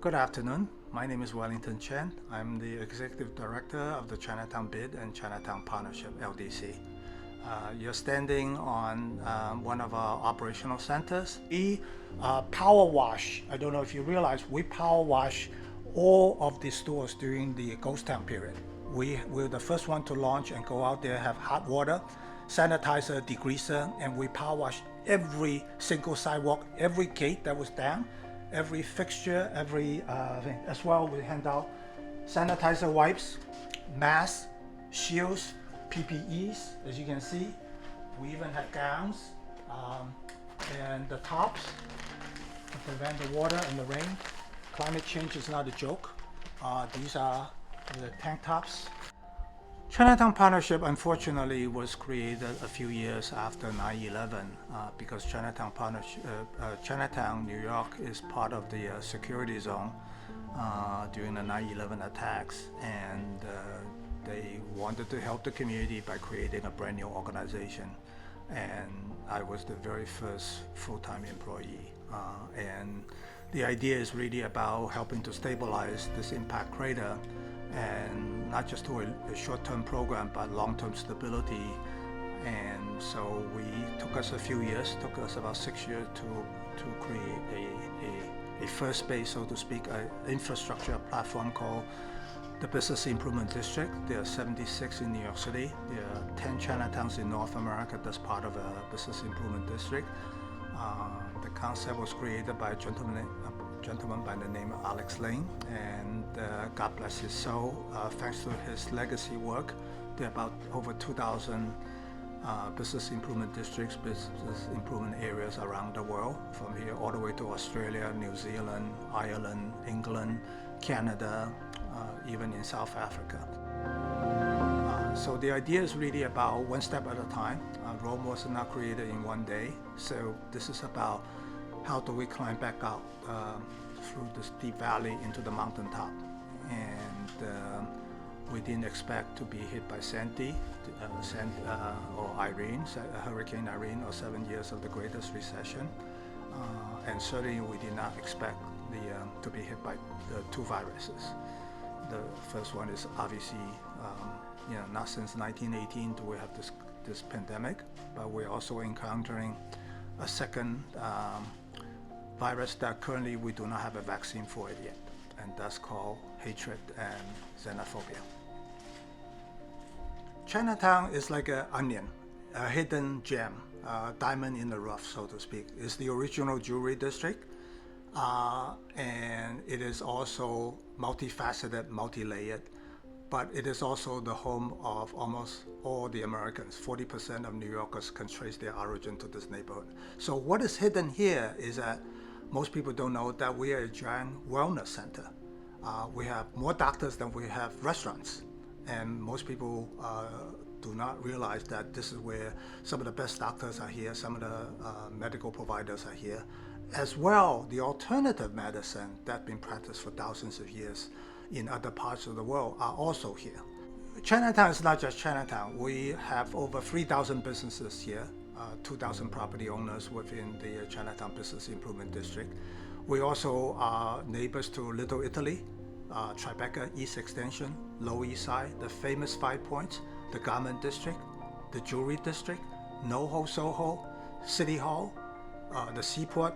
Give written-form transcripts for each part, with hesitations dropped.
Good afternoon. My name is Wellington Chen. I'm the Executive Director of the Chinatown BID and Chinatown Partnership LDC. You're standing on one of our operational centers. We power wash. I don't know if you realize, we power wash all of the stores during the ghost town period. We're the first one to launch and go out there, have hot water, sanitizer, degreaser, and we power wash every single sidewalk, every gate that was down, every fixture, every thing. As well, we hand out sanitizer wipes, masks, shields, PPEs, as you can see. We even have gowns and the tops to prevent the water and the rain. Climate change is not a joke. These are the tank tops. Chinatown Partnership, unfortunately, was created a few years after 9/11 because Chinatown, New York, is part of the security zone during the 9/11 attacks, and they wanted to help the community by creating a brand new organization. And I was the very first full-time employee. And the idea is really about helping to stabilize this impact crater, and not just do a short-term program, but long-term stability. And so took us a few years, took us about 6 years to create a first base, so to speak, an infrastructure platform called the Business Improvement District. There are 76 in New York City. There are 10 Chinatowns in North America that's part of a Business Improvement District. The concept was created by a gentleman by the name of Alex Lane, and God bless his soul. Thanks to his legacy work, there are about over 2,000 business improvement districts, business improvement areas around the world, from here all the way to Australia, New Zealand, Ireland, England, Canada, even in South Africa. So the idea is really about one step at a time. Rome was not created in one day, so this is about how do we climb back out through this deep valley into the mountaintop. And we didn't expect to be hit by Sandy or Irene, Hurricane Irene, or 7 years of the greatest recession. And certainly we did not expect to be hit by the two viruses. The first one is obviously, not since 1918 do we have this pandemic, but we're also encountering a second virus that currently we do not have a vaccine for it yet, and that's called hatred and xenophobia. Chinatown is like an onion, a hidden gem, a diamond in the rough, so to speak. It's the original jewelry district, and it is also multifaceted, multi-layered, but it is also the home of almost all the Americans. 40% of New Yorkers can trace their origin to this neighborhood. So what is hidden here is that most people don't know that we are a giant wellness center. We have more doctors than we have restaurants, and most people do not realize that this is where some of the best doctors are here, some of the medical providers are here. As well, the alternative medicine that's been practiced for thousands of years in other parts of the world are also here. Chinatown is not just Chinatown. We have over 3,000 businesses here, 2,000 property owners within the Chinatown Business Improvement District. We also are neighbors to Little Italy, Tribeca East Extension, Lower East Side, the famous Five Points, the Garment District, the Jewelry District, NoHo Soho, City Hall, the Seaport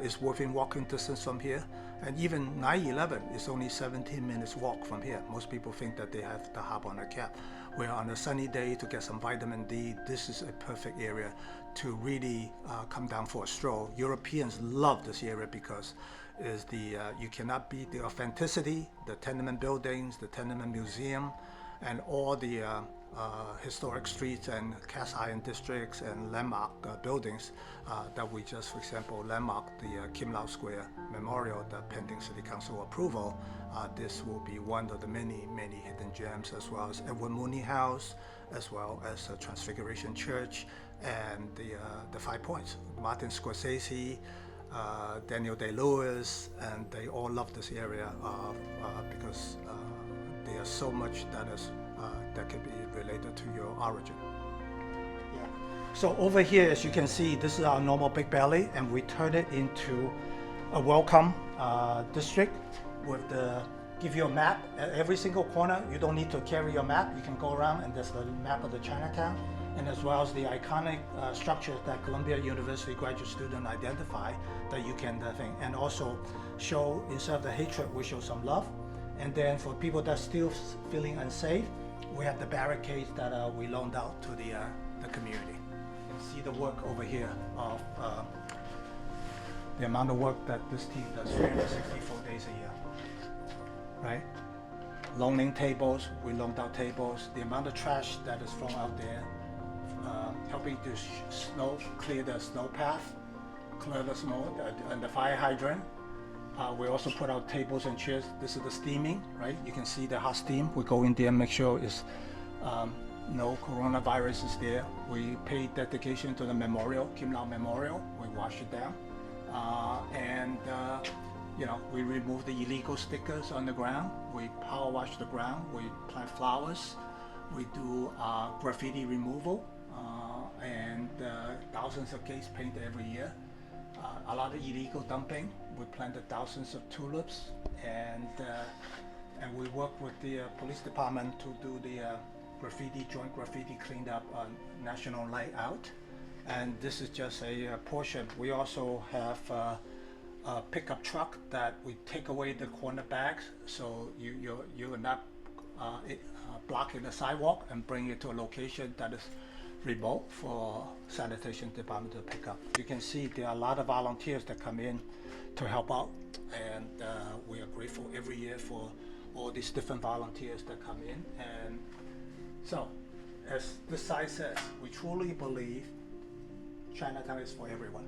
is within walking distance from here, and even 9/11 is only 17 minutes walk from here. Most people think that they have to hop on a cab. Where on a sunny day to get some vitamin D, this is a perfect area to really come down for a stroll. Europeans love this area because you cannot beat the authenticity, the tenement buildings, the tenement museum, and all the historic streets and cast iron districts and landmark buildings that we just, for example, landmarked the Kim Lau Square Memorial, that pending City Council approval. This will be one of the many, many hidden gems, as well as Edward Mooney House, as well as Transfiguration Church, and the Five Points. Martin Scorsese, Daniel Day-Lewis, and they all love this area because there's so much that can be related to your origin. So over here, as you can see, this is our normal Big Belly, and we turn it into a welcome district with the give you a map at every single corner. You don't need to carry your map. You can go around and there's the map of the Chinatown, and as well as the iconic structures that Columbia University graduate student identify that you can thing, and also show instead of the hatred, we show some love. And then for people that still feeling unsafe, we have the barricades that we loaned out to the community. You can see the work over here of the amount of work that this team does 364 days a year, right? Loaning tables, we loaned out tables, the amount of trash that is thrown out there, helping to clear the snow path, clear the snow, and the fire hydrant. We also put out tables and chairs. This is the steaming, right? You can see the hot steam. We go in there and make sure it's no coronavirus is there. We pay dedication to the memorial, Kim Lau Memorial. We wash it down. You know, we remove the illegal stickers on the ground. We power wash the ground. We plant flowers. We do graffiti removal and thousands of gates painted every year. A lot of illegal dumping. We planted thousands of tulips, and we work with the police department to do the joint graffiti cleaned up on National Night Out. And this is just a portion. We also have a pickup truck that we take away the corner bags, so you're not blocking the sidewalk, and bring it to a location that is remote for sanitation department to pick up. You can see there are a lot of volunteers that come in to help out, and we are grateful every year for all these different volunteers that come in. And so, as this site says, we truly believe Chinatown is for everyone.